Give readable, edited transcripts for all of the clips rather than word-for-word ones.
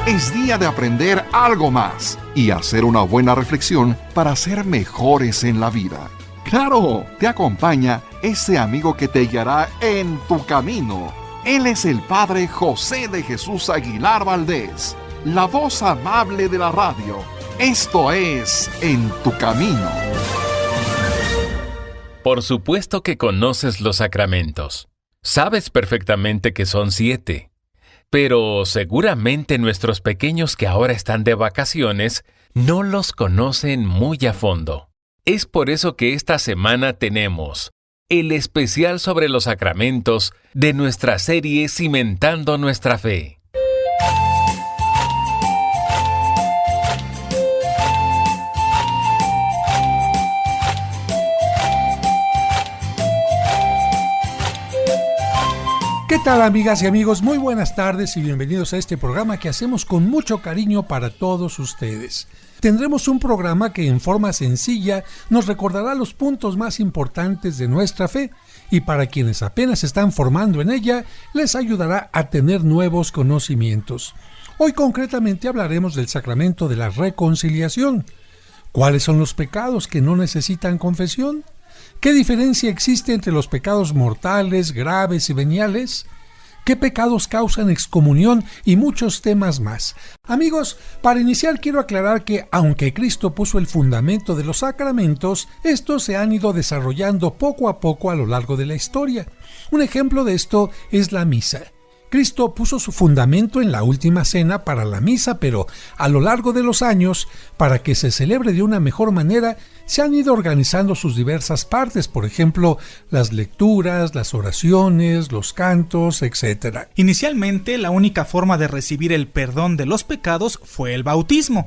Es día de aprender algo más y hacer una buena reflexión para ser mejores en la vida. ¡Claro! Te acompaña ese amigo que te guiará en tu camino. Él es el Padre José de Jesús Aguilar Valdés, la voz amable de la radio. Esto es En tu Camino. Por supuesto que conoces los sacramentos. Sabes perfectamente que son 7. Pero seguramente nuestros pequeños que ahora están de vacaciones no los conocen muy a fondo. Es por eso que esta semana tenemos el especial sobre los sacramentos de nuestra serie Cimentando Nuestra Fe. ¿Qué tal, amigas y amigos? Muy buenas tardes y bienvenidos a este programa que hacemos con mucho cariño para todos ustedes. Tendremos un programa que en forma sencilla nos recordará los puntos más importantes de nuestra fe y para quienes apenas se están formando en ella, les ayudará a tener nuevos conocimientos. Hoy concretamente hablaremos del sacramento de la reconciliación. ¿Cuáles son los pecados que no necesitan confesión? ¿Qué diferencia existe entre los pecados mortales, graves y veniales? ¿Qué pecados causan excomunión? Y muchos temas más. Amigos, para iniciar quiero aclarar que, aunque Cristo puso el fundamento de los sacramentos, estos se han ido desarrollando poco a poco a lo largo de la historia. Un ejemplo de esto es la misa. Cristo puso su fundamento en la última cena para la misa, pero a lo largo de los años, para que se celebre de una mejor manera, se han ido organizando sus diversas partes, por ejemplo, las lecturas, las oraciones, los cantos, etc. Inicialmente, la única forma de recibir el perdón de los pecados fue el bautismo.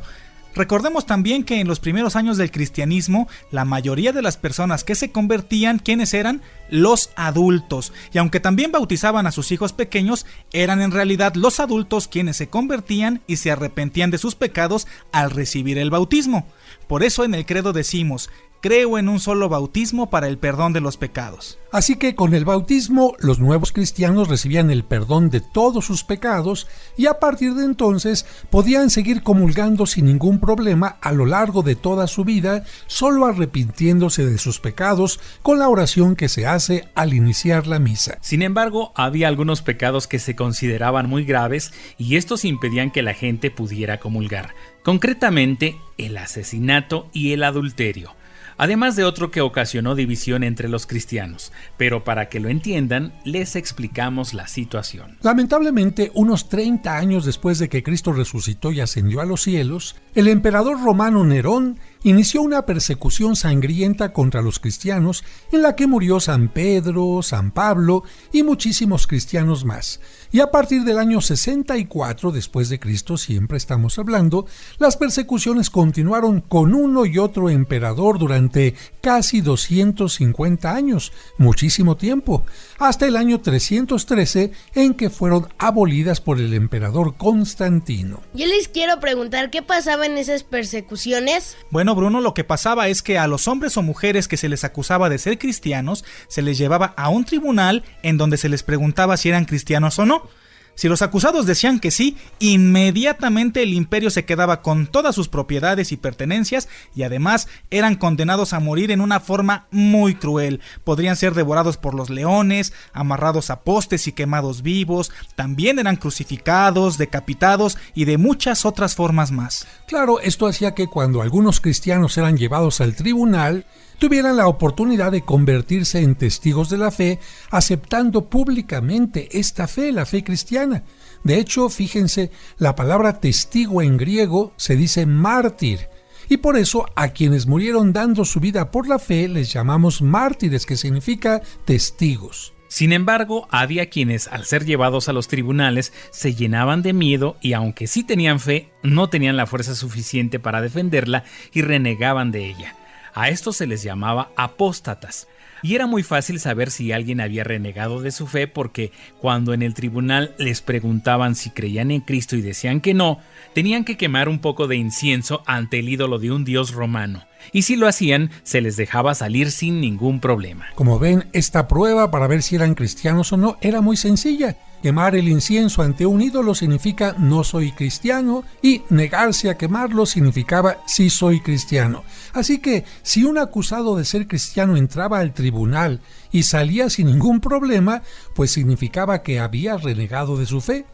Recordemos también que en los primeros años del cristianismo, la mayoría de las personas que se convertían, ¿quiénes eran? Los adultos. Y aunque también bautizaban a sus hijos pequeños, eran en realidad los adultos quienes se convertían y se arrepentían de sus pecados al recibir el bautismo. Por eso en el credo decimos: creo en un solo bautismo para el perdón de los pecados. Así que con el bautismo, los nuevos cristianos recibían el perdón de todos sus pecados y a partir de entonces podían seguir comulgando sin ningún problema a lo largo de toda su vida, solo arrepintiéndose de sus pecados con la oración que se hace al iniciar la misa. Sin embargo, había algunos pecados que se consideraban muy graves y estos impedían que la gente pudiera comulgar. Concretamente, el asesinato y el adulterio. Además de otro que ocasionó división entre los cristianos, pero para que lo entiendan, les explicamos la situación. Lamentablemente, unos 30 años después de que Cristo resucitó y ascendió a los cielos, el emperador romano Nerón inició una persecución sangrienta contra los cristianos en la que murió San Pedro, San Pablo y muchísimos cristianos más. Y a partir del año 64 después de Cristo, siempre estamos hablando, las persecuciones continuaron con uno y otro emperador durante casi 250 años, muchísimo tiempo, hasta el año 313 en que fueron abolidas por el emperador Constantino. Yo les quiero preguntar, ¿qué pasaba en esas persecuciones? Bueno, Bruno, lo que pasaba es que a los hombres o mujeres que se les acusaba de ser cristianos, se les llevaba a un tribunal en donde se les preguntaba si eran cristianos o no. Si los acusados decían que sí, inmediatamente el imperio se quedaba con todas sus propiedades y pertenencias y además eran condenados a morir en una forma muy cruel. Podrían ser devorados por los leones, amarrados a postes y quemados vivos, también eran crucificados, decapitados y de muchas otras formas más. Claro, esto hacía que cuando algunos cristianos eran llevados al tribunal, tuvieran la oportunidad de convertirse en testigos de la fe, aceptando públicamente esta fe, la fe cristiana. De hecho, fíjense, la palabra testigo en griego se dice mártir, y por eso a quienes murieron dando su vida por la fe les llamamos mártires, que significa testigos. Sin embargo, había quienes, al ser llevados a los tribunales, se llenaban de miedo y aunque sí tenían fe, no tenían la fuerza suficiente para defenderla y renegaban de ella. A estos se les llamaba apóstatas. Y era muy fácil saber si alguien había renegado de su fe porque cuando en el tribunal les preguntaban si creían en Cristo y decían que no, tenían que quemar un poco de incienso ante el ídolo de un dios romano. Y si lo hacían, se les dejaba salir sin ningún problema. Como ven, esta prueba para ver si eran cristianos o no era muy sencilla. Quemar el incienso ante un ídolo significa no soy cristiano y negarse a quemarlo significaba sí soy cristiano. Así que si un acusado de ser cristiano entraba al tribunal y salía sin ningún problema, pues significaba que había renegado de su fe.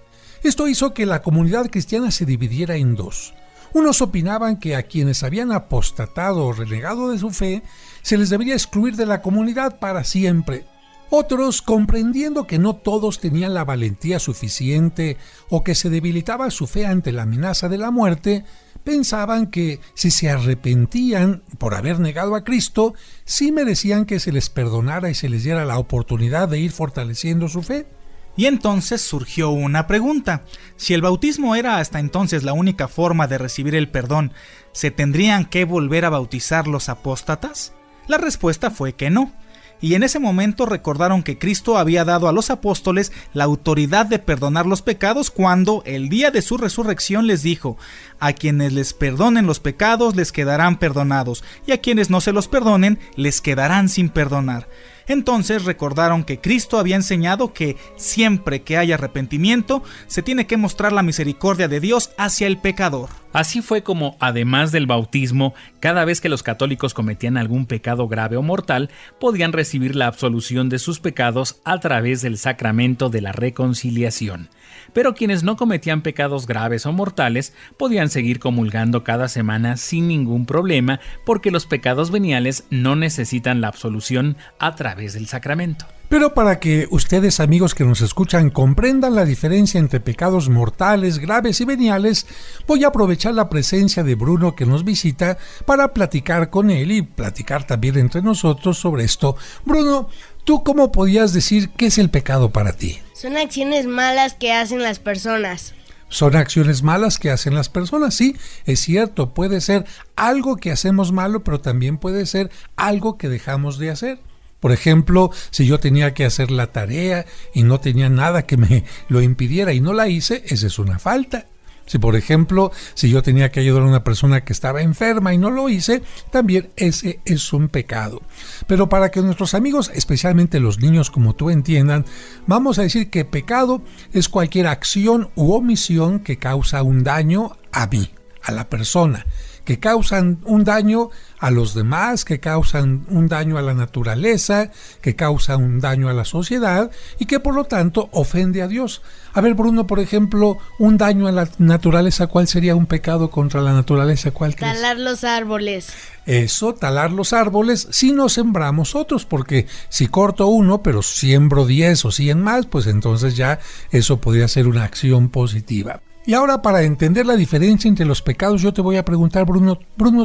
Esto hizo que la comunidad cristiana se dividiera en dos. Unos opinaban que a quienes habían apostatado o renegado de su fe se les debería excluir de la comunidad para siempre. Otros, comprendiendo que no todos tenían la valentía suficiente o que se debilitaba su fe ante la amenaza de la muerte, pensaban que si se arrepentían por haber negado a Cristo, sí merecían que se les perdonara y se les diera la oportunidad de ir fortaleciendo su fe. Y entonces surgió una pregunta. Si el bautismo era hasta entonces la única forma de recibir el perdón, ¿se tendrían que volver a bautizar los apóstatas? La respuesta fue que no. Y en ese momento recordaron que Cristo había dado a los apóstoles la autoridad de perdonar los pecados cuando, el día de su resurrección, les dijo: a quienes les perdonen los pecados les quedarán perdonados, y a quienes no se los perdonen les quedarán sin perdonar. Entonces recordaron que Cristo había enseñado que siempre que haya arrepentimiento, se tiene que mostrar la misericordia de Dios hacia el pecador. Así fue como, además del bautismo, cada vez que los católicos cometían algún pecado grave o mortal, podían recibir la absolución de sus pecados a través del sacramento de la reconciliación. Pero quienes no cometían pecados graves o mortales podían seguir comulgando cada semana sin ningún problema, porque los pecados veniales no necesitan la absolución a través del sacramento. Pero para que ustedes, amigos que nos escuchan, comprendan la diferencia entre pecados mortales, graves y veniales, voy a aprovechar la presencia de Bruno que nos visita para platicar con él y platicar también entre nosotros sobre esto. Bruno, ¿tú cómo podías decir qué es el pecado para ti? Son acciones malas que hacen las personas. Son acciones malas que hacen las personas, sí, es cierto, puede ser algo que hacemos malo, pero también puede ser algo que dejamos de hacer. Por ejemplo, si yo tenía que hacer la tarea y no tenía nada que me lo impidiera y no la hice, esa es una falta. Si, por ejemplo, si yo tenía que ayudar a una persona que estaba enferma y no lo hice, también ese es un pecado. Pero para que nuestros amigos, especialmente los niños como tú, entiendan, vamos a decir que pecado es cualquier acción u omisión que causa un daño a mí, a la persona, que causan un daño a los demás, que causan un daño a la naturaleza, que causan un daño a la sociedad y que por lo tanto ofende a Dios. A ver, Bruno, por ejemplo, un daño a la naturaleza, ¿cuál sería un pecado contra la naturaleza? ¿Cuál crees? Talar los árboles. Eso, talar los árboles, si no sembramos otros, porque si corto uno, pero siembro 10 o 100 más, pues entonces ya eso podría ser una acción positiva. Y ahora, para entender la diferencia entre los pecados, yo te voy a preguntar, Bruno,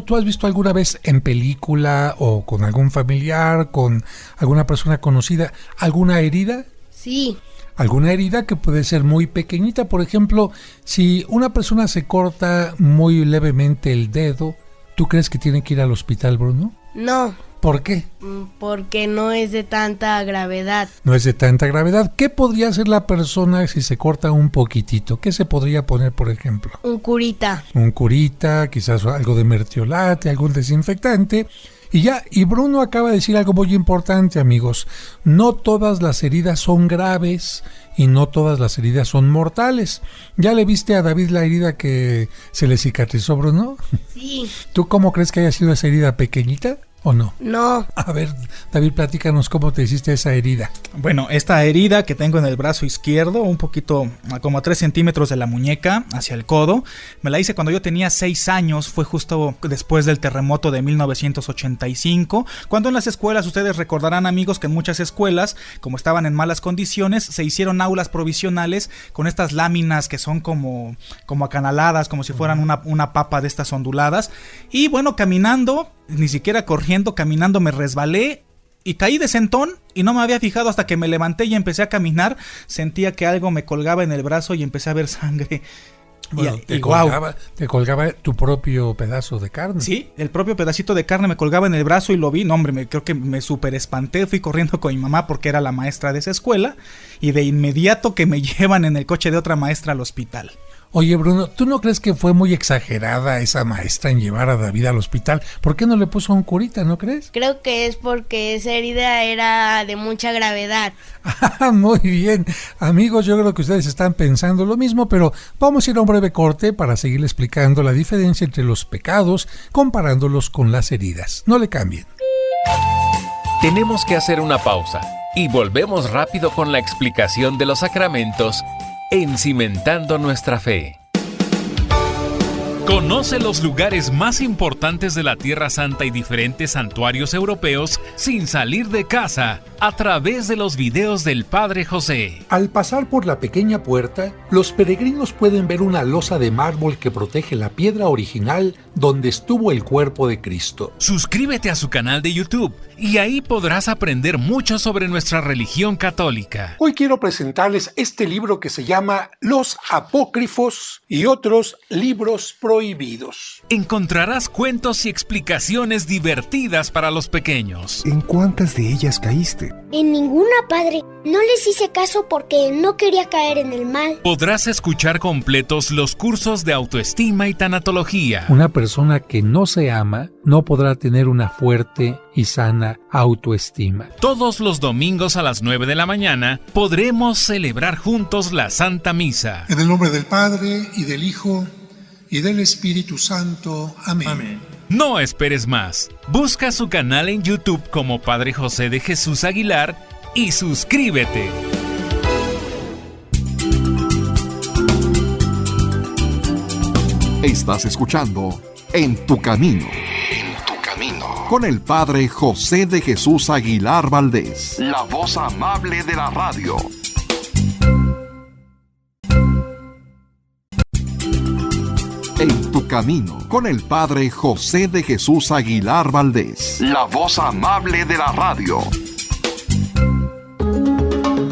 ¿tú has visto alguna vez en película o con algún familiar, con alguna persona conocida, alguna herida? Sí. Alguna herida que puede ser muy pequeñita. Por ejemplo, si una persona se corta muy levemente el dedo, ¿tú crees que tiene que ir al hospital, Bruno? No. ¿Por qué? Porque no es de tanta gravedad. No es de tanta gravedad. ¿Qué podría hacer la persona si se corta un poquitito? ¿Qué se podría poner, por ejemplo? Un curita. Un curita, quizás algo de mertiolate, algún desinfectante. Y Bruno acaba de decir algo muy importante, amigos. No todas las heridas son graves y no todas las heridas son mortales. ¿Ya le viste a David la herida que se le cicatrizó, Bruno? Sí. ¿Tú cómo crees que haya sido esa herida, pequeñita o no? No. A ver, David, platícanos cómo te hiciste esa herida. Bueno, esta herida que tengo en el brazo izquierdo, un poquito como a 3 centímetros de la muñeca hacia el codo, me la hice cuando yo tenía 6 años, fue justo después del terremoto de 1985, cuando en las escuelas, ustedes recordarán, amigos, que en muchas escuelas, como estaban en malas condiciones, se hicieron aulas provisionales con estas láminas que son como acanaladas, como si fueran una papa de estas onduladas, y bueno, caminando, ni siquiera corriendo, caminando me resbalé y caí de sentón y no me había fijado hasta que me levanté y empecé a caminar. Sentía que algo me colgaba en el brazo y empecé a ver sangre. Bueno, te colgaba tu propio pedazo de carne. Sí, el propio pedacito de carne me colgaba en el brazo y lo vi. No, hombre, creo que me súper espanté. Fui corriendo con mi mamá porque era la maestra de esa escuela y de inmediato que me llevan en el coche de otra maestra al hospital. Oye, Bruno, ¿tú no crees que fue muy exagerada esa maestra en llevar a David al hospital? ¿Por qué no le puso a un curita, no crees? Creo que es porque esa herida era de mucha gravedad. Muy bien. Amigos, yo creo que ustedes están pensando lo mismo, pero vamos a ir a un breve corte para seguirle explicando la diferencia entre los pecados, comparándolos con las heridas. No le cambien. Tenemos que hacer una pausa y volvemos rápido con la explicación de los sacramentos en Cimentando Nuestra Fe. Conoce los lugares más importantes de la Tierra Santa y diferentes santuarios europeos sin salir de casa a través de los videos del Padre José. Al pasar por la pequeña puerta, los peregrinos pueden ver una losa de mármol que protege la piedra original donde estuvo el cuerpo de Cristo. Suscríbete a su canal de YouTube y ahí podrás aprender mucho sobre nuestra religión católica. Hoy quiero presentarles este libro que se llama Los Apócrifos y otros libros prohibidos. Encontrarás cuentos y explicaciones divertidas para los pequeños. ¿En cuántas de ellas caíste? En ninguna, padre. No les hice caso porque no quería caer en el mal. Podrás escuchar completos los cursos de autoestima y tanatología. Una persona que no se ama no podrá tener una fuerte y sana autoestima. Todos los domingos a las 9 de la mañana podremos celebrar juntos la Santa Misa. En el nombre del Padre, y del Hijo, y del Espíritu Santo. Amén. Amén. No esperes más. Busca su canal en YouTube como Padre José de Jesús Aguilar y suscríbete. Estás escuchando En tu Camino. En tu Camino. Con el Padre José de Jesús Aguilar Valdés. La voz amable de la radio. En tu Camino. Con el Padre José de Jesús Aguilar Valdés. La voz amable de la radio.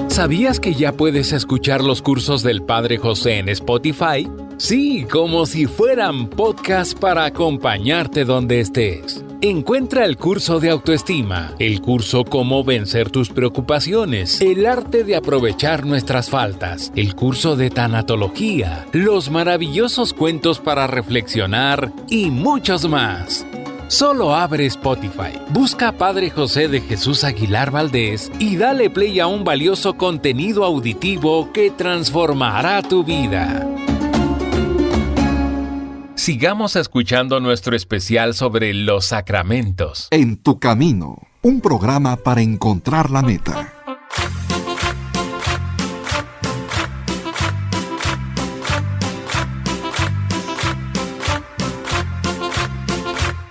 ¿Sabías que ya puedes escuchar los cursos del Padre José en Spotify? Sí, como si fueran podcasts para acompañarte donde estés. Encuentra el curso de autoestima, el curso Cómo vencer tus preocupaciones, el arte de aprovechar nuestras faltas, el curso de tanatología, los maravillosos cuentos para reflexionar y muchos más. Solo abre Spotify, busca Padre José de Jesús Aguilar Valdés y dale play a un valioso contenido auditivo que transformará tu vida. Sigamos escuchando nuestro especial sobre los sacramentos. En tu Camino, un programa para encontrar la meta.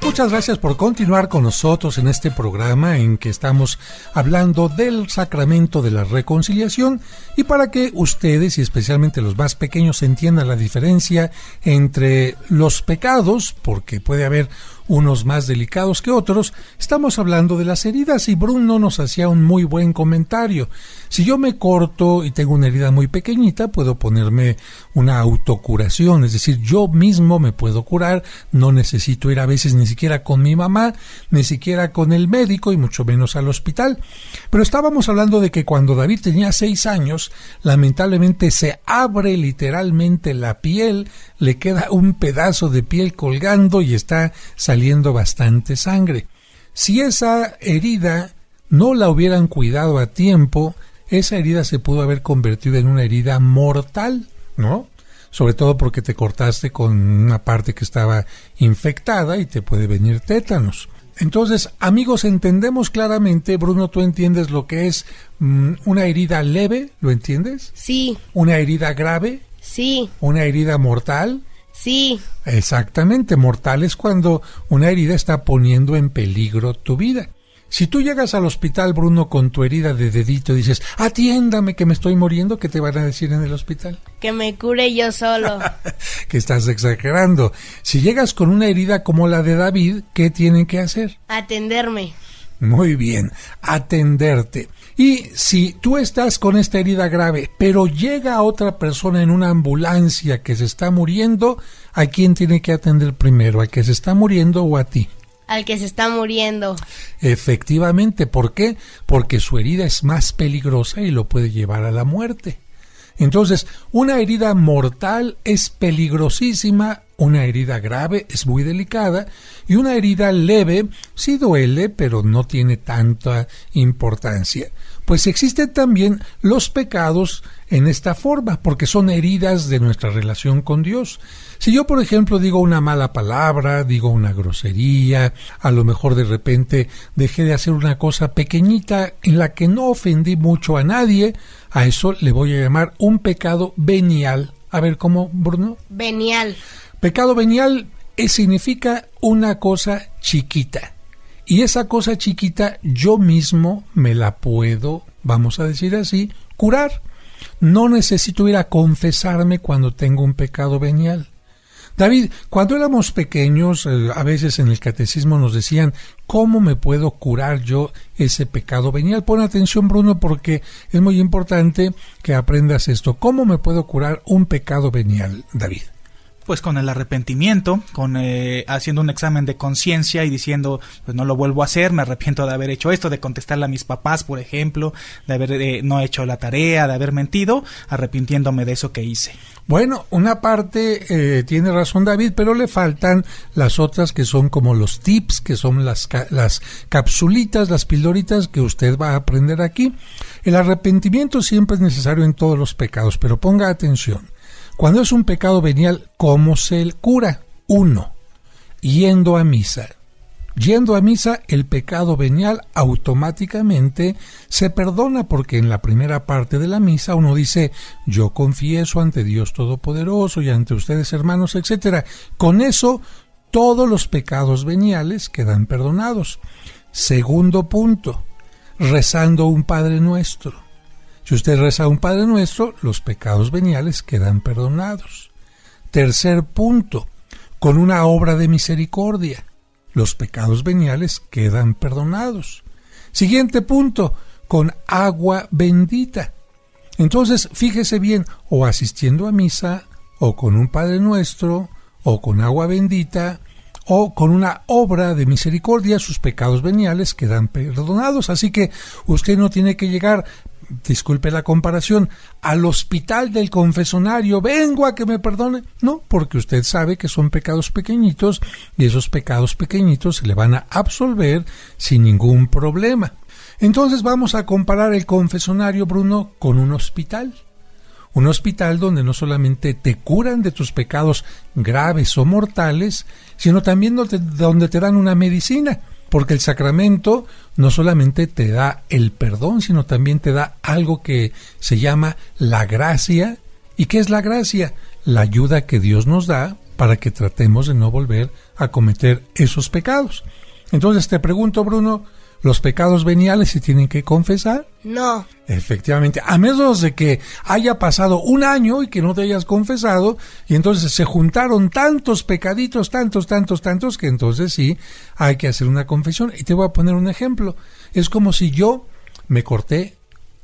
Muchas gracias por continuar con nosotros en este programa en que estamos hablando del sacramento de la reconciliación, y para que ustedes y especialmente los más pequeños entiendan la diferencia entre los pecados, porque puede haber unos más delicados que otros, estamos hablando de las heridas, y Bruno nos hacía un muy buen comentario. Si yo me corto y tengo una herida muy pequeñita, puedo ponerme una autocuración, es decir, yo mismo me puedo curar, no necesito ir a veces ni siquiera con mi mamá, ni siquiera con el médico y mucho menos al hospital. Pero estábamos hablando de que cuando David tenía 6 años, lamentablemente se abre literalmente la piel, le queda un pedazo de piel colgando y está saliendo bastante sangre. Si esa herida no la hubieran cuidado a tiempo, esa herida se pudo haber convertido en una herida mortal, ¿no? Sobre todo porque te cortaste con una parte que estaba infectada y te puede venir tétanos. Entonces, amigos, entendemos claramente. Bruno, ¿tú entiendes lo que es una herida leve? ¿Lo entiendes? Sí. ¿Una herida grave? Sí. ¿Una herida mortal? Sí. Exactamente, mortal es cuando una herida está poniendo en peligro tu vida. Si tú llegas al hospital, Bruno, con tu herida de dedito y dices, atiéndame que me estoy muriendo, ¿qué te van a decir en el hospital? Que me cure yo solo. Que estás exagerando. Si llegas con una herida como la de David, ¿qué tienen que hacer? Atenderme. Muy bien, atenderte. Y si tú estás con esta herida grave, pero llega otra persona en una ambulancia que se está muriendo, ¿a quién tiene que atender primero? ¿Al que se está muriendo o a ti? Al que se está muriendo. Efectivamente, ¿por qué? Porque su herida es más peligrosa y lo puede llevar a la muerte. Entonces, una herida mortal es peligrosísima, una herida grave es muy delicada y una herida leve sí duele, pero no tiene tanta importancia. Pues existen también los pecados en esta forma, porque son heridas de nuestra relación con Dios. Si yo, por ejemplo, digo una mala palabra, digo una grosería, a lo mejor de repente dejé de hacer una cosa pequeñita en la que no ofendí mucho a nadie, a eso le voy a llamar un pecado venial. A ver, ¿cómo, Bruno? Venial. Pecado venial significa una cosa chiquita. Y esa cosa chiquita yo mismo me la puedo, vamos a decir así, curar. No necesito ir a confesarme cuando tengo un pecado venial. David, cuando éramos pequeños, a veces en el catecismo nos decían, ¿cómo me puedo curar yo ese pecado venial? Pon atención, Bruno, porque es muy importante que aprendas esto. ¿Cómo me puedo curar un pecado venial, David? Pues con el arrepentimiento, con haciendo un examen de conciencia y diciendo, pues no lo vuelvo a hacer, me arrepiento de haber hecho esto, de contestarle a mis papás, por ejemplo, de haber no hecho la tarea, de haber mentido, arrepintiéndome de eso que hice. Bueno, una parte tiene razón David, pero le faltan las otras que son como los tips, que son las capsulitas, las pildoritas que usted va a aprender aquí. El arrepentimiento siempre es necesario en todos los pecados, pero ponga atención. Cuando es un pecado venial, ¿cómo se cura? 1. Yendo a misa. Yendo a misa, el pecado venial automáticamente se perdona, porque en la primera parte de la misa uno dice, yo confieso ante Dios Todopoderoso y ante ustedes, hermanos, etc. Con eso, todos los pecados veniales quedan perdonados. Segundo punto, rezando un Padre Nuestro. Si usted reza un Padre Nuestro, los pecados veniales quedan perdonados. Tercer punto, con una obra de misericordia, los pecados veniales quedan perdonados. Siguiente punto, con agua bendita. Entonces, fíjese bien, o asistiendo a misa, o con un Padre Nuestro, o con agua bendita, o con una obra de misericordia, sus pecados veniales quedan perdonados. Así que usted no tiene que llegar, disculpe la comparación, al hospital del confesonario, vengo a que me perdone. No, porque usted sabe que son pecados pequeñitos y esos pecados pequeñitos se le van a absolver sin ningún problema. Entonces vamos a comparar el confesonario, Bruno, con un hospital. Un hospital donde no solamente te curan de tus pecados graves o mortales, sino también donde te dan una medicina. Porque el sacramento no solamente te da el perdón, sino también te da algo que se llama la gracia. ¿Y qué es la gracia? La ayuda que Dios nos da para que tratemos de no volver a cometer esos pecados. Entonces te pregunto, Bruno, ¿los pecados veniales se tienen que confesar? No. Efectivamente, a menos de que haya pasado un año y que no te hayas confesado, y entonces se juntaron tantos pecaditos, tantos, que entonces sí hay que hacer una confesión. Y te voy a poner un ejemplo. Es como si yo me corté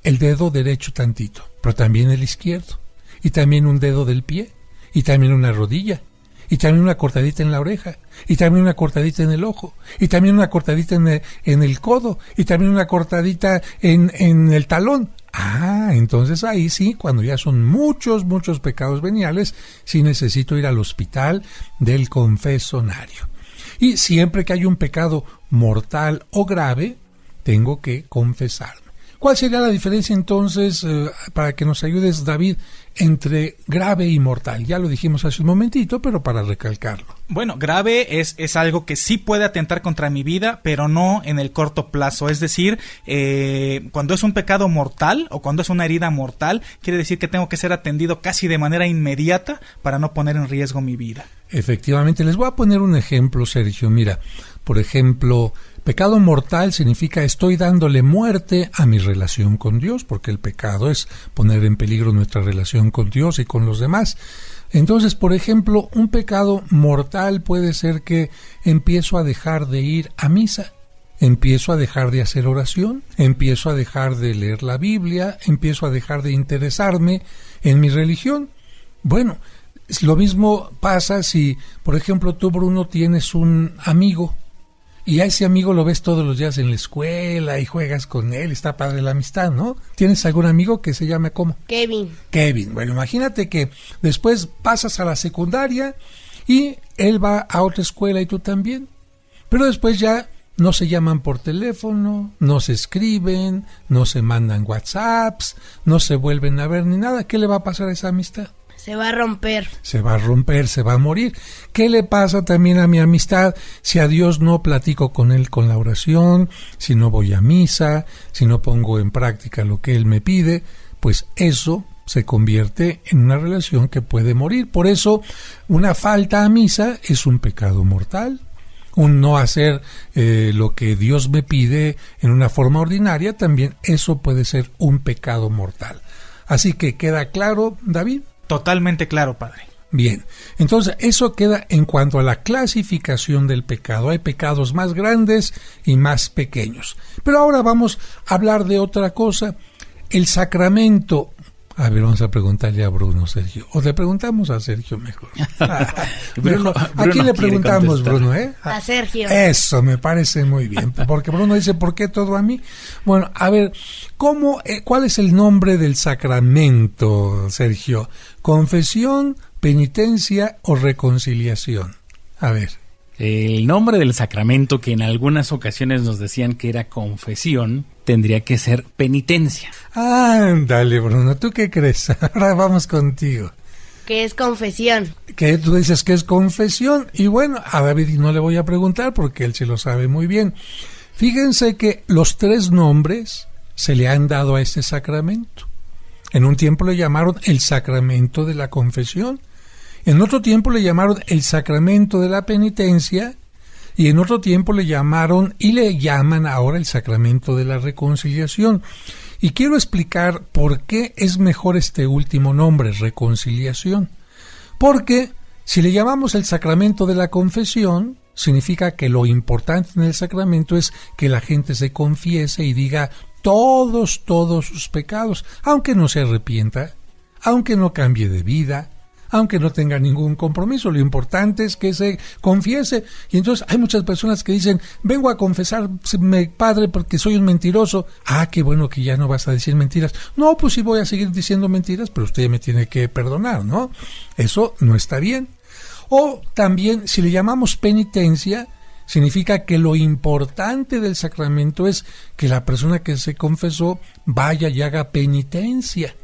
el dedo derecho tantito, pero también el izquierdo, y también un dedo del pie, y también una rodilla, y también una cortadita en la oreja, y también una cortadita en el ojo, y también una cortadita en el codo, y también una cortadita en el talón. Entonces ahí sí, cuando ya son muchos pecados veniales, sí necesito ir al hospital del confesonario. Y siempre que hay un pecado mortal o grave, tengo que confesarme. ¿Cuál sería la diferencia entonces, para que nos ayudes, David, entre grave y mortal? Ya lo dijimos hace un momentito, pero para recalcarlo. Bueno, grave es algo que sí puede atentar contra mi vida, pero no en el corto plazo. Es decir, cuando es un pecado mortal o cuando es una herida mortal, quiere decir que tengo que ser atendido casi de manera inmediata para no poner en riesgo mi vida. Efectivamente, les voy a poner un ejemplo, Sergio. Mira, por ejemplo, pecado mortal significa estoy dándole muerte a mi relación con Dios, porque el pecado es poner en peligro nuestra relación con Dios y con los demás. Entonces, por ejemplo, un pecado mortal puede ser que empiezo a dejar de ir a misa, empiezo a dejar de hacer oración, empiezo a dejar de leer la Biblia, empiezo a dejar de interesarme en mi religión. Bueno, lo mismo pasa si, por ejemplo, tú, Bruno, tienes un amigo y a ese amigo lo ves todos los días en la escuela y juegas con él, está padre la amistad, ¿no? ¿Tienes algún amigo que se llame cómo? Kevin. Bueno, imagínate que después pasas a la secundaria y él va a otra escuela y tú también, pero después ya no se llaman por teléfono, no se escriben, no se mandan WhatsApps, no se vuelven a ver ni nada. ¿Qué le va a pasar a esa amistad? Se va a romper, se va a morir. ¿Qué le pasa también a mi amistad si a Dios no platico con él con la oración, si no voy a misa, si no pongo en práctica lo que él me pide? Pues eso se convierte en una relación que puede morir. Por eso, una falta a misa es un pecado mortal. Un no hacer lo que Dios me pide en una forma ordinaria, también eso puede ser un pecado mortal. Así que, ¿queda claro, David? Totalmente claro, padre. Bien, entonces eso queda en cuanto a la clasificación del pecado. Hay pecados más grandes y más pequeños. Pero ahora vamos a hablar de otra cosa. El sacramento. A ver, vamos a preguntarle a Bruno, Sergio. O le preguntamos a Sergio mejor. Bruno, ¿a quién le preguntamos, Bruno? A Sergio. Eso, me parece muy bien. Porque Bruno dice, ¿por qué todo a mí? Bueno, a ver, ¿cuál es el nombre del sacramento, Sergio? ¿Confesión, penitencia o reconciliación? A ver. El nombre del sacramento, que en algunas ocasiones nos decían que era confesión, tendría que ser penitencia. Ándale, Bruno, ¿tú qué crees? Ahora vamos contigo. ¿Qué es confesión? Que tú dices que es confesión, y bueno, a David no le voy a preguntar porque él se lo sabe muy bien. Fíjense que los 3 nombres se le han dado a este sacramento. En un tiempo le llamaron el sacramento de la confesión, en otro tiempo le llamaron el sacramento de la penitencia, y en otro tiempo le llamaron y le llaman ahora el sacramento de la reconciliación. Y quiero explicar por qué es mejor este último nombre, reconciliación. Porque si le llamamos el sacramento de la confesión, significa que lo importante en el sacramento es que la gente se confiese y diga todos sus pecados, aunque no se arrepienta, aunque no cambie de vida, aunque no tenga ningún compromiso. Lo importante es que se confiese. Y entonces hay muchas personas que dicen, vengo a confesarme, padre, porque soy un mentiroso. Ah, qué bueno que ya no vas a decir mentiras. No, pues sí voy a seguir diciendo mentiras, pero usted me tiene que perdonar, ¿no? Eso no está bien. O también, si le llamamos penitencia, significa que lo importante del sacramento es que la persona que se confesó vaya y haga penitencia,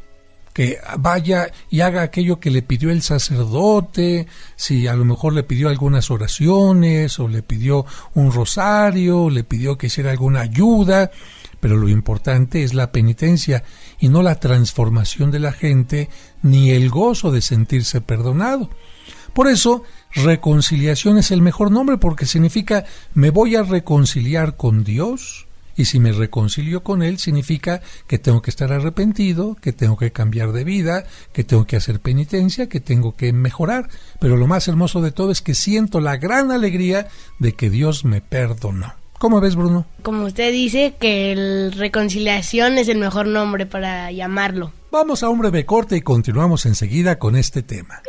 que vaya y haga aquello que le pidió el sacerdote, si a lo mejor le pidió algunas oraciones, o le pidió un rosario, o le pidió que hiciera alguna ayuda, pero lo importante es la penitencia y no la transformación de la gente, ni el gozo de sentirse perdonado. Por eso, reconciliación es el mejor nombre, porque significa me voy a reconciliar con Dios. Y si me reconcilio con Él, significa que tengo que estar arrepentido, que tengo que cambiar de vida, que tengo que hacer penitencia, que tengo que mejorar. Pero lo más hermoso de todo es que siento la gran alegría de que Dios me perdonó. ¿Cómo ves, Bruno? Como usted dice, que el reconciliación es el mejor nombre para llamarlo. Vamos a un breve corte y continuamos enseguida con este tema.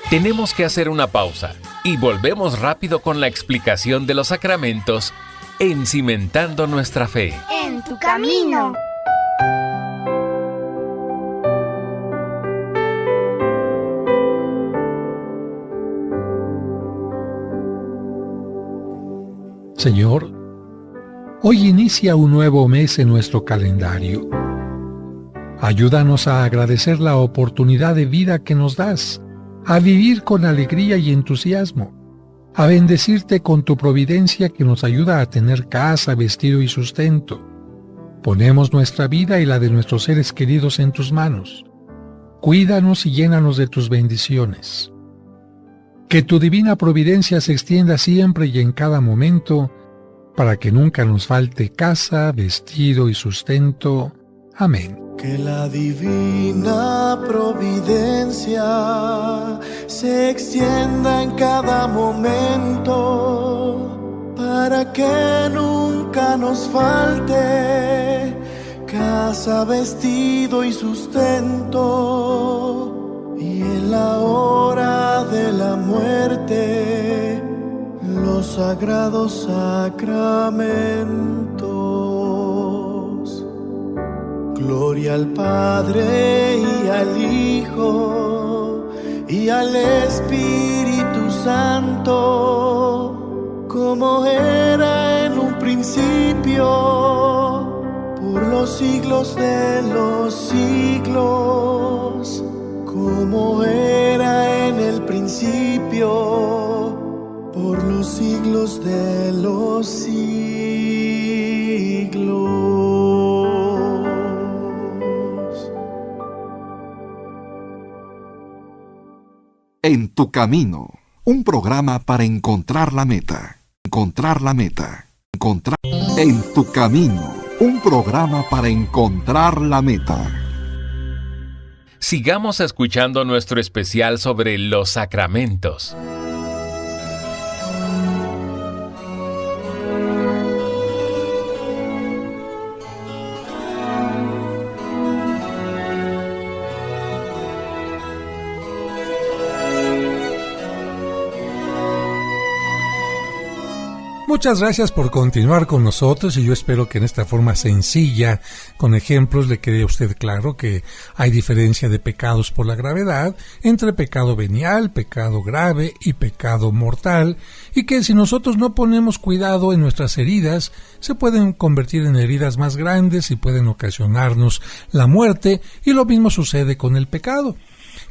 Tenemos que hacer una pausa y volvemos rápido con la explicación de los sacramentos en Cimentando Nuestra Fe. En tu camino. Señor, hoy inicia un nuevo mes en nuestro calendario. Ayúdanos a agradecer la oportunidad de vida que nos das, a vivir con alegría y entusiasmo, a bendecirte con tu providencia que nos ayuda a tener casa, vestido y sustento. Ponemos nuestra vida y la de nuestros seres queridos en tus manos. Cuídanos y llénanos de tus bendiciones. Que tu divina providencia se extienda siempre y en cada momento, para que nunca nos falte casa, vestido y sustento. Amén. Que la divina providencia se extienda en cada momento para que nunca nos falte casa, vestido y sustento, y en la hora de la muerte los sagrados sacramentos. Gloria al Padre y al Hijo y al Espíritu Santo, como era en un principio, por los siglos de los siglos, como era en el principio, por los siglos de los siglos. En tu camino, un programa para encontrar la meta. Encontrar la meta. En tu camino, un programa para encontrar la meta. Sigamos escuchando nuestro especial sobre los sacramentos. Muchas gracias por continuar con nosotros y yo espero que en esta forma sencilla, con ejemplos, le quede a usted claro que hay diferencia de pecados por la gravedad entre pecado venial, pecado grave y pecado mortal, y que si nosotros no ponemos cuidado en nuestras heridas, se pueden convertir en heridas más grandes y pueden ocasionarnos la muerte, y lo mismo sucede con el pecado.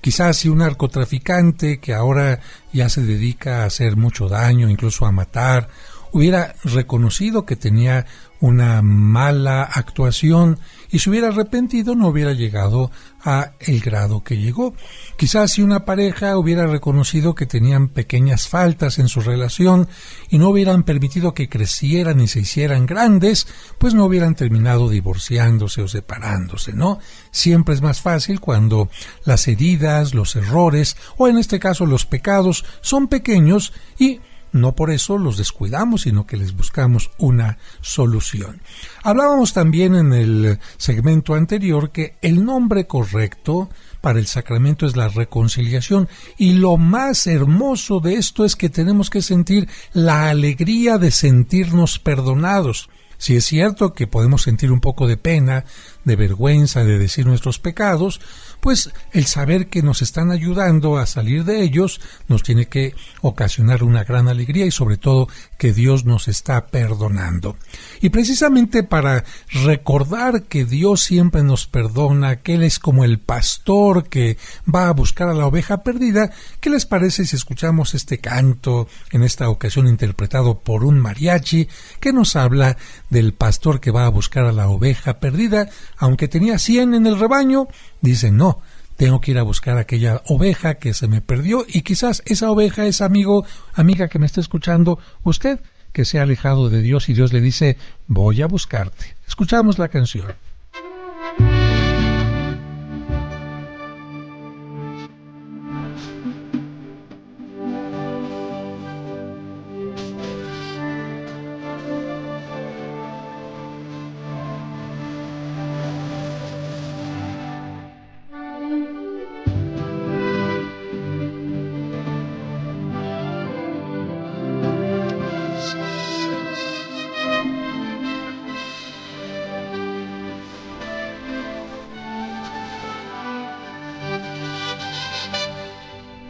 Quizás si un narcotraficante que ahora ya se dedica a hacer mucho daño, incluso a matar, hubiera reconocido que tenía una mala actuación y se hubiera arrepentido, no hubiera llegado a el grado que llegó. Quizás si una pareja hubiera reconocido que tenían pequeñas faltas en su relación y no hubieran permitido que crecieran y se hicieran grandes, pues no hubieran terminado divorciándose o separándose, ¿no? Siempre es más fácil cuando las heridas, los errores o en este caso los pecados son pequeños y no por eso los descuidamos, sino que les buscamos una solución. Hablábamos también en el segmento anterior que el nombre correcto para el sacramento es la reconciliación, y lo más hermoso de esto es que tenemos que sentir la alegría de sentirnos perdonados. Si es cierto que podemos sentir un poco de pena, de vergüenza de decir nuestros pecados, pues el saber que nos están ayudando a salir de ellos nos tiene que ocasionar una gran alegría y sobre todo que Dios nos está perdonando. Y precisamente para recordar que Dios siempre nos perdona, que Él es como el pastor que va a buscar a la oveja perdida, ¿qué les parece si escuchamos este canto, en esta ocasión interpretado por un mariachi, que nos habla del pastor que va a buscar a la oveja perdida? Aunque tenía 100 en el rebaño, dice, no, tengo que ir a buscar a aquella oveja que se me perdió, y quizás esa oveja es amiga que me está escuchando, usted que se ha alejado de Dios, y Dios le dice, voy a buscarte. Escuchamos la canción.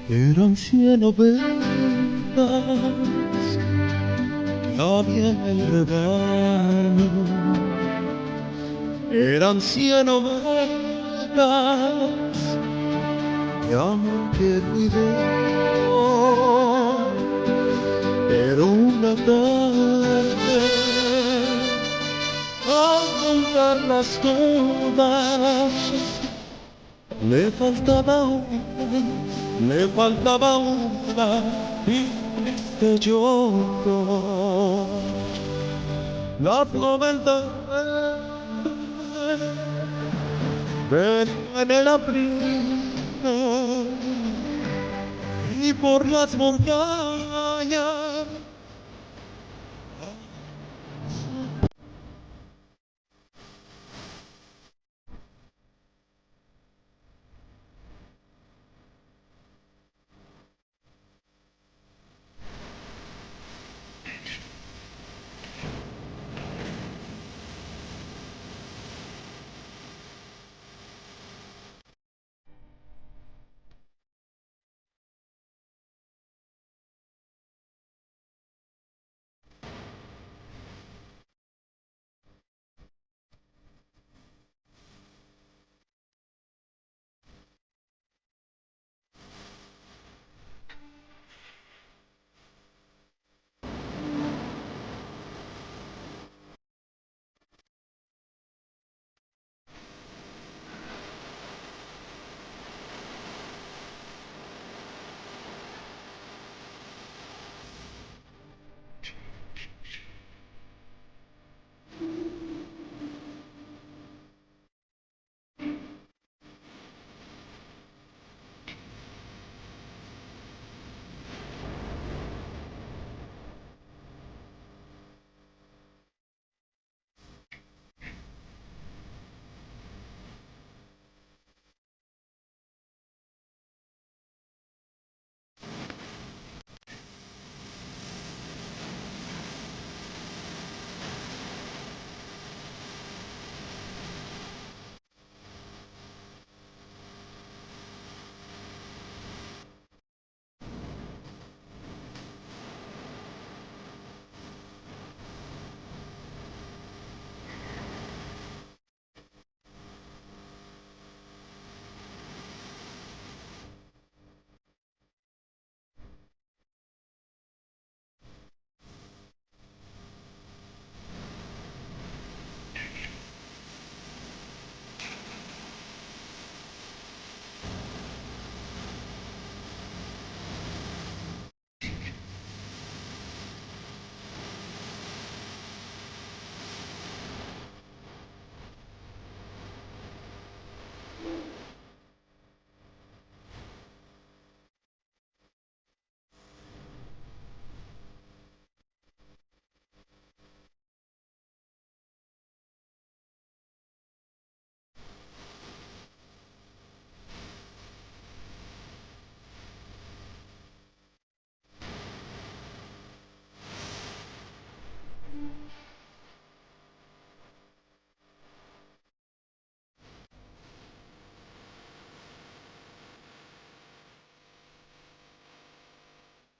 Eran 100 ovejas que había en el rebaño. Eran 100 ovejas que amor que cuidó. Pero una tarde, al contarlas todas, me faltaba una y te lloro. Las 90 venía en el abril y por las montañas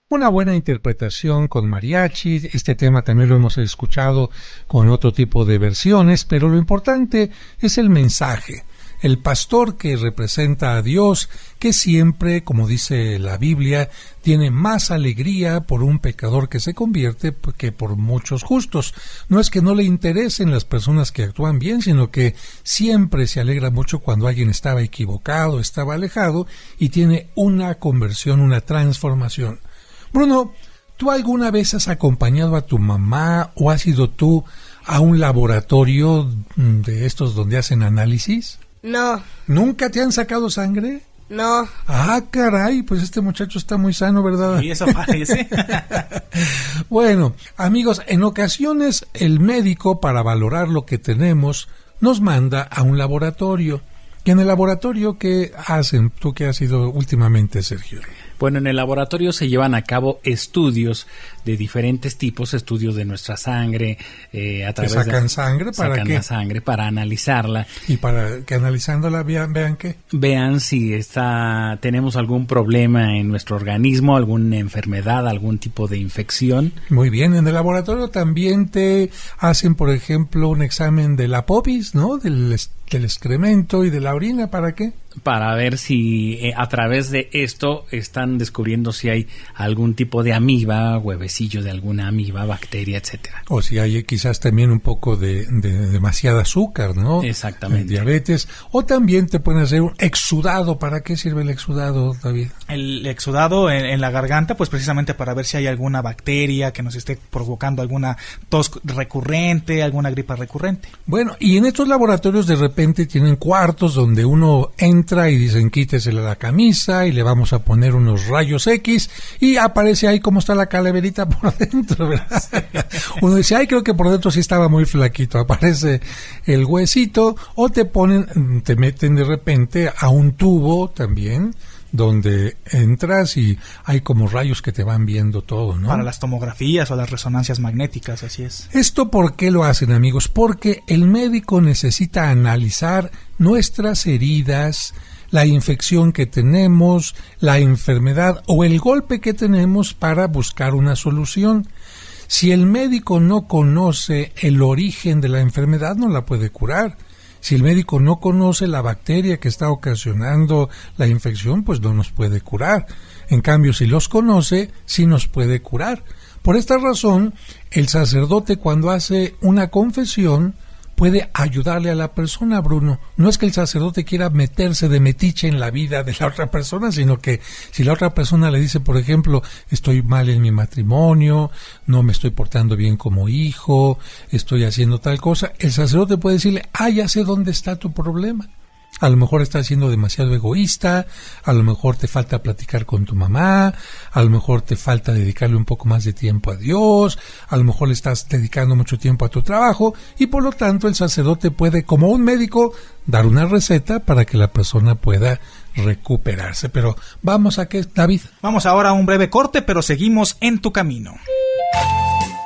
Una buena interpretación con mariachi. Este tema también lo hemos escuchado con otro tipo de versiones, pero lo importante es el mensaje. El pastor que representa a Dios, que siempre, como dice la Biblia, tiene más alegría por un pecador que se convierte que por muchos justos. No es que no le interesen las personas que actúan bien, sino que siempre se alegra mucho cuando alguien estaba equivocado, estaba alejado y tiene una conversión, una transformación. Bruno, ¿tú alguna vez has acompañado a tu mamá o has ido tú a un laboratorio de estos donde hacen análisis? No. ¿Nunca te han sacado sangre? No. Ah, caray, pues este muchacho está muy sano, ¿verdad? Y eso parece. Bueno, amigos, en ocasiones el médico, para valorar lo que tenemos, nos manda a un laboratorio. ¿Y en el laboratorio qué hacen? ¿Tú qué has ido últimamente, Sergio? Bueno, en el laboratorio se llevan a cabo estudios de diferentes tipos, estudios de nuestra sangre, a través de... ¿Sacan sangre? ¿Para qué? Sacan la sangre para analizarla. ¿Y para que analizándola vean qué? Vean si tenemos algún problema en nuestro organismo, alguna enfermedad, algún tipo de infección. Muy bien, en el laboratorio también te hacen, por ejemplo, un examen de la popis, ¿no? Del excremento y de la orina, ¿para qué? Para ver si a través de esto están descubriendo si hay algún tipo de amiba, huevecillo de alguna amiba, bacteria, etcétera. O si hay quizás también un poco de demasiada azúcar, ¿no? Exactamente. Diabetes. O también te pueden hacer un exudado. ¿Para qué sirve el exudado, David? El exudado en la garganta, pues precisamente para ver si hay alguna bacteria que nos esté provocando alguna tos recurrente, alguna gripa recurrente. Bueno, y en estos laboratorios de repente tienen cuartos donde uno entra y dicen quítesele la camisa y le vamos a poner unos rayos X y aparece ahí cómo está la calaverita por dentro, ¿verdad? Uno dice, ay, creo que por dentro sí estaba muy flaquito, aparece el huesito, o te meten de repente a un tubo también donde entras y hay como rayos que te van viendo todo, ¿no? Para las tomografías o las resonancias magnéticas, así es. ¿Esto por qué lo hacen, amigos? Porque el médico necesita analizar nuestras heridas, la infección que tenemos, la enfermedad o el golpe que tenemos para buscar una solución. Si el médico no conoce el origen de la enfermedad, no la puede curar. Si el médico no conoce la bacteria que está ocasionando la infección, pues no nos puede curar. En cambio, si los conoce, sí nos puede curar. Por esta razón, el sacerdote cuando hace una confesión puede ayudarle a la persona, Bruno. No es que el sacerdote quiera meterse de metiche en la vida de la otra persona, sino que si la otra persona le dice, por ejemplo, estoy mal en mi matrimonio, no me estoy portando bien como hijo, estoy haciendo tal cosa, el sacerdote puede decirle, ya sé dónde está tu problema. A lo mejor estás siendo demasiado egoísta, a lo mejor te falta platicar con tu mamá, a lo mejor te falta dedicarle un poco más de tiempo a Dios, a lo mejor le estás dedicando mucho tiempo a tu trabajo y por lo tanto el sacerdote puede, como un médico, dar una receta para que la persona pueda recuperarse. Pero ¿vamos a qué, David? Vamos ahora a un breve corte, pero seguimos en tu camino.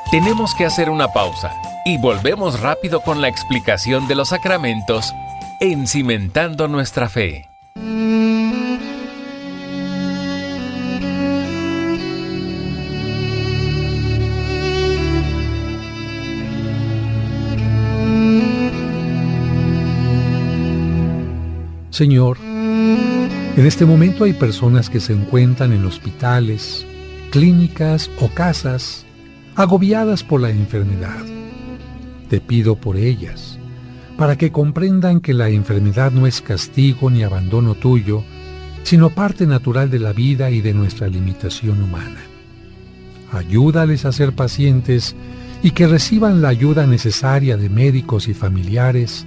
Tenemos que hacer una pausa y volvemos rápido con la explicación de los sacramentos en Cimentando Nuestra Fe. Señor, en este momento hay personas que se encuentran en hospitales, clínicas o casas, agobiadas por la enfermedad. Te pido por ellas, para que comprendan que la enfermedad no es castigo ni abandono tuyo, sino parte natural de la vida y de nuestra limitación humana. Ayúdales a ser pacientes y que reciban la ayuda necesaria de médicos y familiares.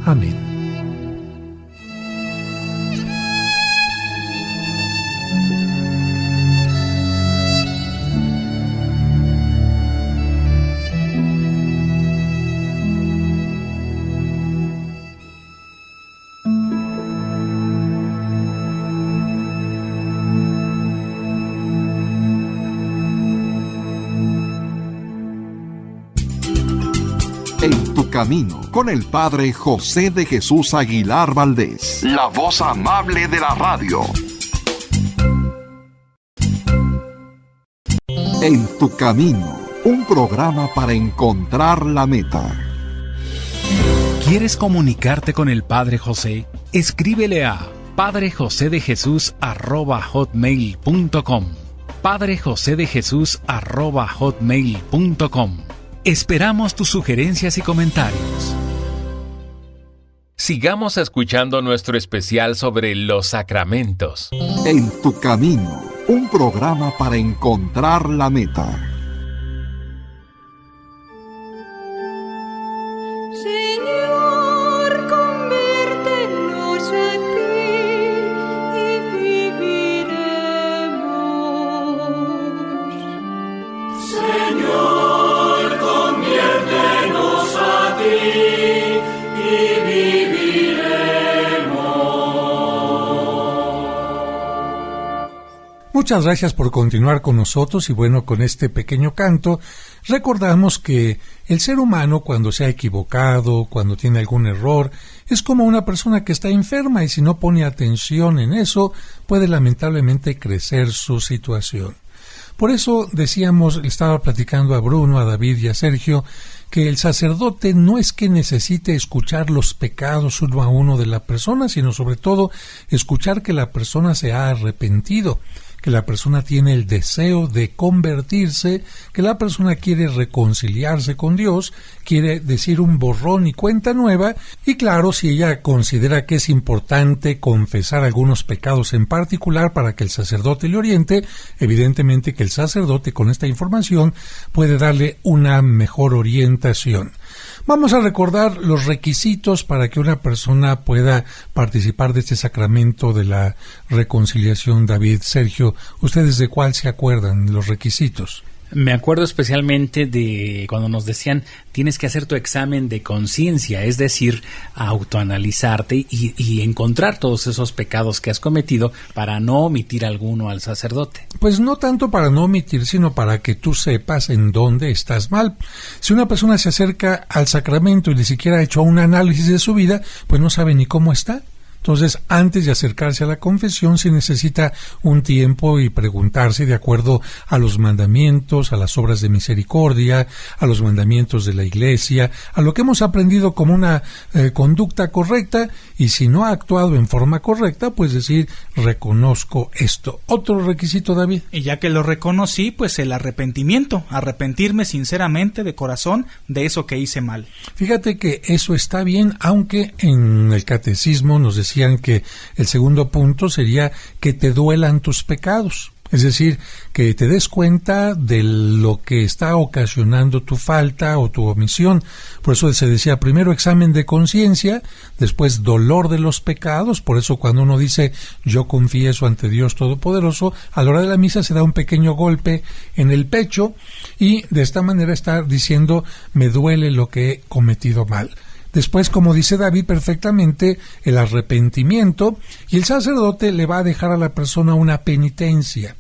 Amén. camino con el Padre José de Jesús Aguilar Valdés, la voz amable de la radio. En tu camino, un programa para encontrar la meta. ¿Quieres comunicarte con el Padre José? Escríbele a padrejosedejesus@hotmail.com. padrejosedejesus@hotmail.com. Esperamos tus sugerencias y comentarios. Sigamos escuchando nuestro especial sobre los sacramentos. En tu camino, un programa para encontrar la meta. Señor, conviértenos a ti y viviremos. Señor, conviértenos a ti y viviremos. Muchas gracias por continuar con nosotros y bueno, con este pequeño canto recordamos que el ser humano cuando se ha equivocado, cuando tiene algún error, es como una persona que está enferma y si no pone atención en eso, puede lamentablemente crecer su situación. Por eso decíamos, estaba platicando a Bruno, a David y a Sergio, que el sacerdote no es que necesite escuchar los pecados uno a uno de la persona, sino sobre todo escuchar que la persona se ha arrepentido, que la persona tiene el deseo de convertirse, que la persona quiere reconciliarse con Dios, quiere decir un borrón y cuenta nueva, y claro, si ella considera que es importante confesar algunos pecados en particular para que el sacerdote le oriente, evidentemente que el sacerdote con esta información puede darle una mejor orientación. Vamos a recordar los requisitos para que una persona pueda participar de este sacramento de la reconciliación. David, Sergio, ¿ustedes de cuál se acuerdan, los requisitos? Me acuerdo especialmente de cuando nos decían tienes que hacer tu examen de conciencia, es decir, autoanalizarte y encontrar todos esos pecados que has cometido para no omitir alguno al sacerdote. Pues no tanto para no omitir, sino para que tú sepas en dónde estás mal. Si una persona se acerca al sacramento y ni siquiera ha hecho un análisis de su vida, pues no sabe ni cómo está. Entonces, antes de acercarse a la confesión, se necesita un tiempo y preguntarse de acuerdo a los mandamientos, a las obras de misericordia, a los mandamientos de la Iglesia, a lo que hemos aprendido como una conducta correcta, y si no ha actuado en forma correcta, pues decir, reconozco esto. Otro requisito, David. Y ya que lo reconocí, pues el arrepentimiento, arrepentirme sinceramente de corazón de eso que hice mal. Fíjate que eso está bien, aunque en el catecismo nos decían que el segundo punto sería que te duelan tus pecados. Es decir, que te des cuenta de lo que está ocasionando tu falta o tu omisión. Por eso se decía primero examen de conciencia, después dolor de los pecados. Por eso cuando uno dice yo confieso ante Dios Todopoderoso, a la hora de la misa se da un pequeño golpe en el pecho y de esta manera está diciendo me duele lo que he cometido mal. Después, como dice David perfectamente, el arrepentimiento, y el sacerdote le va a dejar a la persona una penitencia.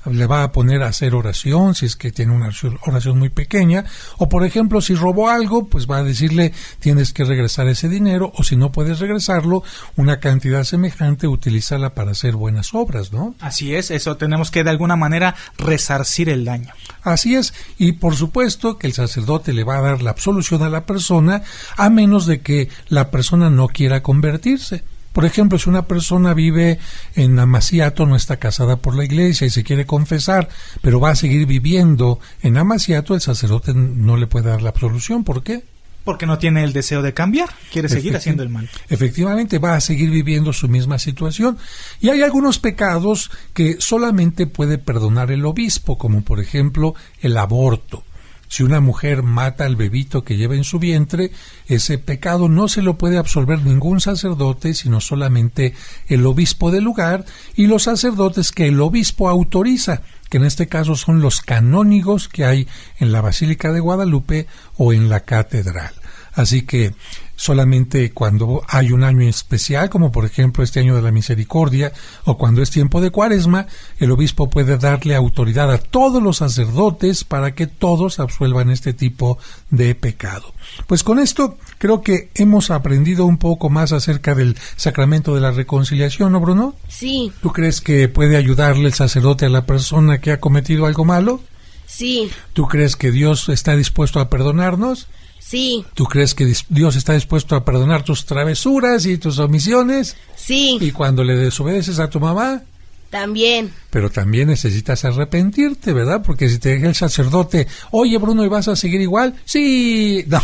Le va a poner a hacer oración, si es que tiene una oración muy pequeña, o por ejemplo, si robó algo, pues va a decirle tienes que regresar ese dinero, o si no puedes regresarlo, una cantidad semejante, utilízala para hacer buenas obras, ¿no? Así es, eso tenemos que de alguna manera resarcir el daño. Así es, y por supuesto que el sacerdote le va a dar la absolución a la persona, a menos de que la persona no quiera convertirse. Por ejemplo, si una persona vive en Amaciato, no está casada por la iglesia y se quiere confesar, pero va a seguir viviendo en Amaciato, el sacerdote no le puede dar la absolución. ¿Por qué? Porque no tiene el deseo de cambiar, quiere seguir haciendo el mal. Efectivamente, va a seguir viviendo su misma situación. Y hay algunos pecados que solamente puede perdonar el obispo, como por ejemplo el aborto. Si una mujer mata al bebito que lleva en su vientre, ese pecado no se lo puede absolver ningún sacerdote, sino solamente el obispo del lugar y los sacerdotes que el obispo autoriza, que en este caso son los canónigos que hay en la Basílica de Guadalupe o en la catedral. Así que solamente cuando hay un año especial, como por ejemplo este año de la misericordia, o cuando es tiempo de Cuaresma, el obispo puede darle autoridad a todos los sacerdotes para que todos absuelvan este tipo de pecado. Pues con esto creo que hemos aprendido un poco más acerca del sacramento de la reconciliación, ¿no, Bruno? Sí. ¿Tú crees que puede ayudarle el sacerdote a la persona que ha cometido algo malo? Sí. ¿Tú crees que Dios está dispuesto a perdonarnos? Sí. ¿Tú crees que Dios está dispuesto a perdonar tus travesuras y tus omisiones? Sí. ¿Y cuando le desobedeces a tu mamá? También. Pero también necesitas arrepentirte, ¿verdad? Porque si te deja el sacerdote, oye, Bruno, ¿y vas a seguir igual? Sí. No,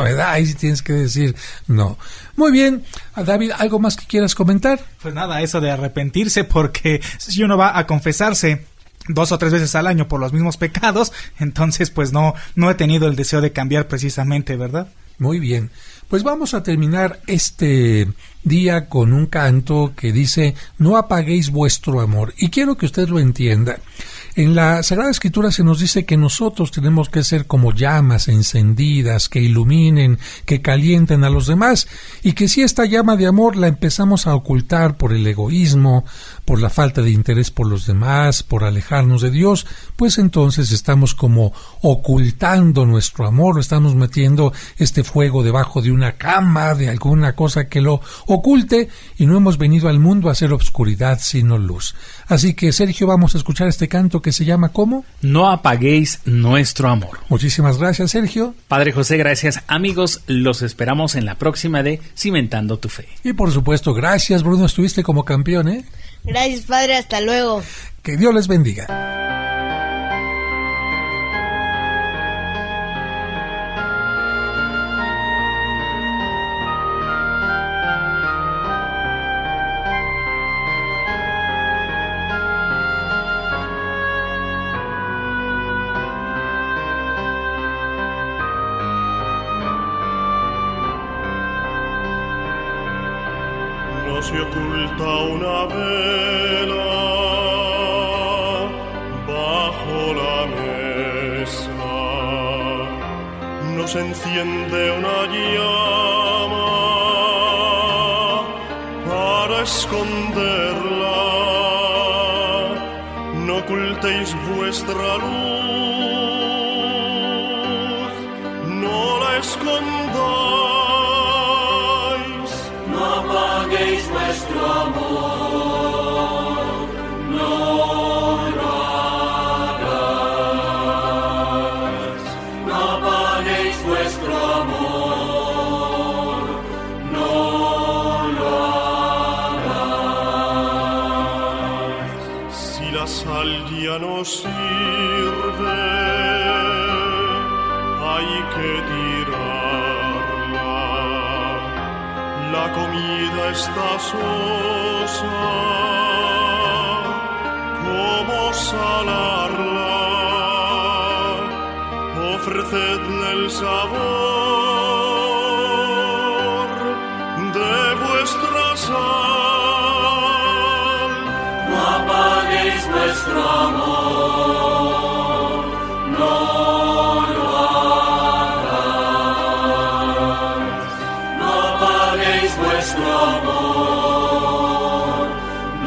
¿verdad? Ahí sí tienes que decir no. Muy bien. David, ¿algo más que quieras comentar? Pues nada, eso de arrepentirse, porque si uno va a confesarse 2 o 3 veces al año por los mismos pecados, entonces pues no he tenido el deseo de cambiar precisamente, ¿verdad? Muy bien, pues vamos a terminar este día con un canto que dice: no apaguéis vuestro amor, y quiero que usted lo entienda. En la Sagrada Escritura se nos dice que nosotros tenemos que ser como llamas encendidas, que iluminen, que calienten a los demás, y que si esta llama de amor la empezamos a ocultar por el egoísmo, por la falta de interés por los demás, por alejarnos de Dios, pues entonces estamos como ocultando nuestro amor, estamos metiendo este fuego debajo de una cama, de alguna cosa que lo oculte, y no hemos venido al mundo a hacer obscuridad sino luz. Así que, Sergio, vamos a escuchar este canto que se llama ¿cómo? No apaguéis nuestro amor. Muchísimas gracias, Sergio. Padre José, gracias. Amigos, los esperamos en la próxima de Cimentando tu Fe. Y por supuesto, gracias, Bruno, estuviste como campeón, ¿eh? Gracias, Padre, hasta luego. Que Dios les bendiga. No se oculta una vela bajo la mesa, no se enciende una llama para esconderla, no ocultéis vuestra luz, no la escondáis, no apaguéis vuestro amor, no lo hagáis, no apaguéis vuestro amor, no lo hagáis. Si la sal ya no sirve, hay que tirarla. La comida está sosa, ¿cómo salarla? Ofrecedle el sabor de vuestra sal. No apaguéis vuestro amor, no lo hagáis, no apaguéis vuestro amor,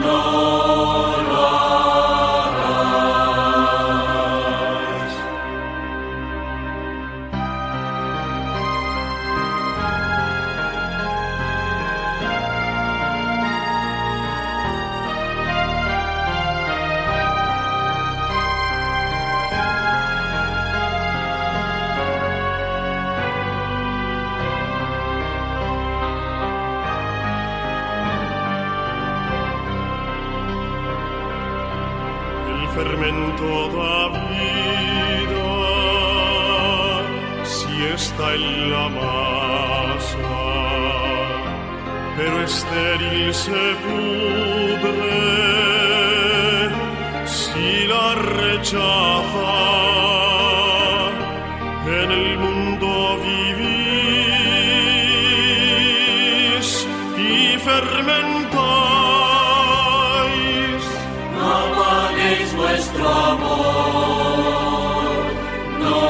no lo hagáis. El fermento da vida si está en la masa, pero estéril se pudre si la rechaza. En el mundo vivís y fermentáis. No apaguéis vuestro amor, no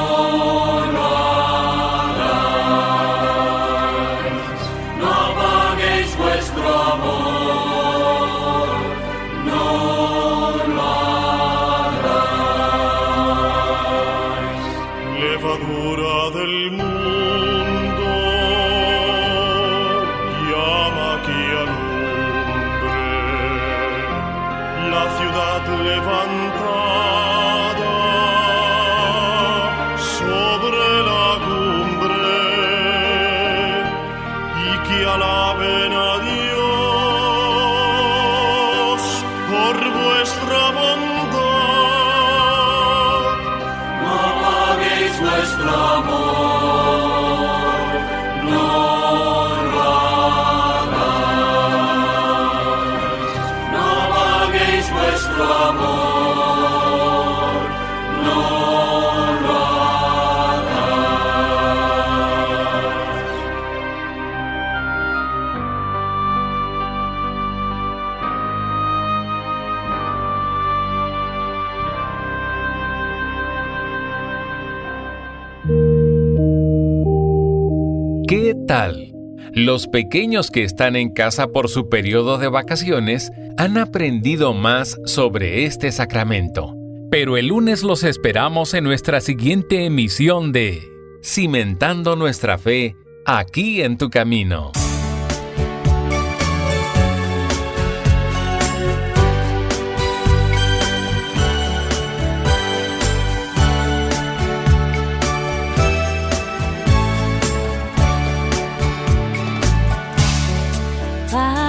lo hagáis, levantada sobre la cumbre y que alaben a Dios por vuestra bondad. No apaguéis vuestro amor, no lo hagáis. No apaguéis vuestro amor, no lo hagáis. ¿Qué tal? Los pequeños que están en casa por su periodo de vacaciones han aprendido más sobre este sacramento. Pero el lunes los esperamos en nuestra siguiente emisión de Cimentando nuestra fe, aquí en tu camino. Bye.